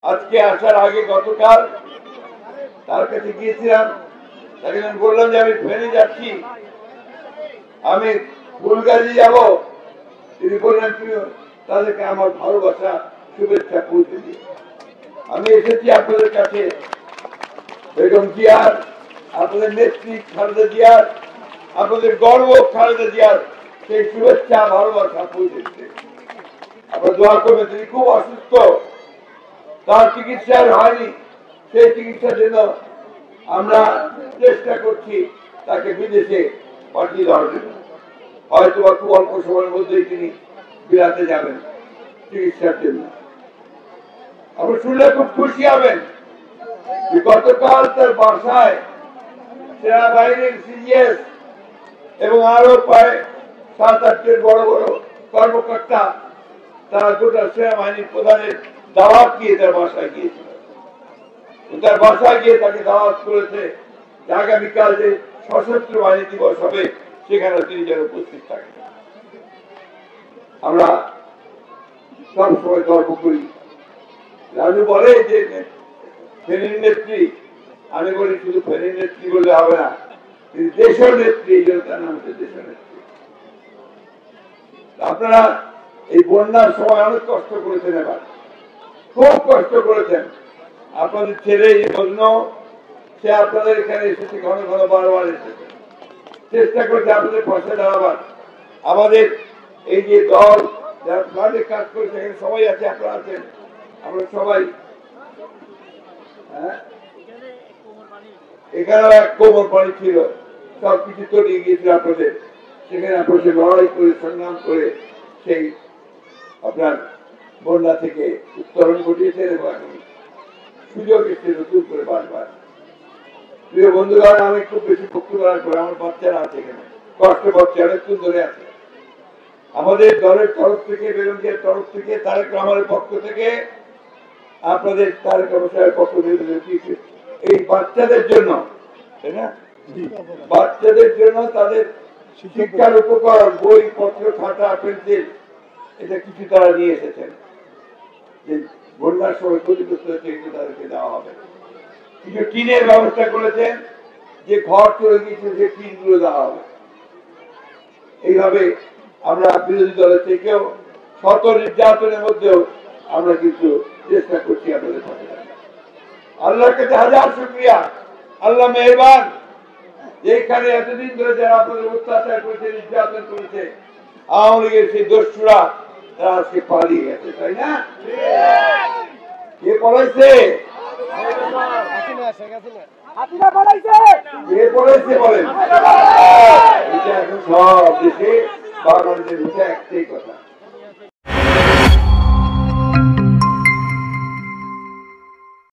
আজকে আসার আগে গতকাল তার কাছে গিয়েছিলাম, তাকে আমি বললাম যে আমি ফেনী যাচ্ছি, আমি ফুলগাজী যাব। তিনি বললেন তুমি তাদেরকে আমার ভালোবাসা শুভেচ্ছা পৌঁছে দিয়ে আমি এসেছি আপনাদের কাছে বেগম জিয়ার, আপনাদের নেত্রী খালেদা জিয়ার, আপনাদের গর্ব খালেদা জিয়ার সেই শুভেচ্ছা ভালোবাসা পৌঁছে দিতে। আপনারা দোয়া করবেন, তিনি খুব অসুস্থ, তার চিকিৎসা হয়নি, সেই চিকিৎসার জন্য আমরা চেষ্টা করছি তাকে বিদেশে পাঠিয়ে দেওয়ার জন্য। হয়তো বা খুব অল্প সময়ের মধ্যেই তিনি বিলাতে যাবেন চিকিৎসার জন্য। আপনারা শুনলে খুব খুশি হবেন যে গতকাল তার বাসায় সেনাবাহিনীর সিজিএস এবং আরো প্রায় 7-8 জন বড় বড় কর্মকর্তা তারা গোটা সেনাবাহিনীর প্রধানের দাওয়াত দিয়ে তার বাসায় গিয়েছিল। তার বাসায় গিয়ে তাকে দাওয়াত করেছে যে আগামীকাল যে সশস্ত্র বাহিনী দিবস হবে সেখানে তিনি যেন উপস্থিত থাকেন। আমরা সবসময় গর্ব করি। রাজু বলে যে ফেনীর নেত্রী, আমি বলি শুধু ফেনীর নেত্রী বললে হবে না, তিনি দেশের নেত্রী, এই জন্য তার নাম হচ্ছে দেশের নেত্রী। আপনারা এই বন্যার সময় অনেক কষ্ট করেছেন, এবার খুব কষ্ট করেছেন। আপনাদের ছেলে বন্য সে আপনাদের এখানে এসেছে, ঘন ঘন বারবার এসেছে, চেষ্টা করছে আপনাদের পাশে দাঁড়াবার। আমাদের এই যে দল যারা ফ্লাডে কাজ করেছে এখানে সবাই আছে, আপনারা আছেন, আমরা সবাই এখানেও এক কোমর পানি ছিল, সবকিছু তলিয়ে গিয়েছিল আপনাদের, সেখানে আপনাদের লড়াই করে সংগ্রাম করে সেই আপনার বন্যা থেকে উত্তরণ ঘটিয়েছেন এবং সুযোগ এসছে নতুন করে বারবার। প্রিয় বন্ধুগণ, আমি খুব বেশি বক্তব্য করে, আমার বাচ্চারা আছে এখানে, কষ্ট পাচ্ছে, অনেকক্ষণ ধরে আছে। আমাদের দলের তরফ থেকে, বেগম জিয়ার তরফ থেকে, তারেক রহমানের পক্ষ থেকে, আপনাদের তারেক রহমানের পক্ষ থেকে এই বাচ্চাদের জন্য, তাই না, বাচ্চাদের জন্য তাদের শিক্ষার উপকরণ, বই পত্র, খাতা, পেন্সিল, এটা কিছু তারা নিয়ে এসেছেন যে বন্যার সময় ক্ষতিগ্রস্ত হচ্ছে, এগুলো তাদেরকে দেওয়া হবে। কিছু টিনের ব্যবস্থা করেছেন, যে ঘর চলে গিয়েছে সে টিনগুলো দেওয়া হবে। এইভাবে আমরা বিরোধী দলের থেকেও শত নির্যাতনের মধ্যেও আমরা কিন্তু চেষ্টা করছি আপনাদের পাশে। আল্লাহর কাছে হাজার শুকরিয়া, আল্লাহ মেহেরবান, যেখানে এতদিন ধরে যারা আপনাদের অত্যাচার করেছে, নির্যাতন করেছে, আওয়ামী লীগের সেই দস্যুরা তারা আজকে পালিয়ে গেছে, তাই না? কে পড়াইছে? কে পড়াইছে বলেন? এটা এখন সব দেশে বাঙালিদের মুখে একটাই কথা,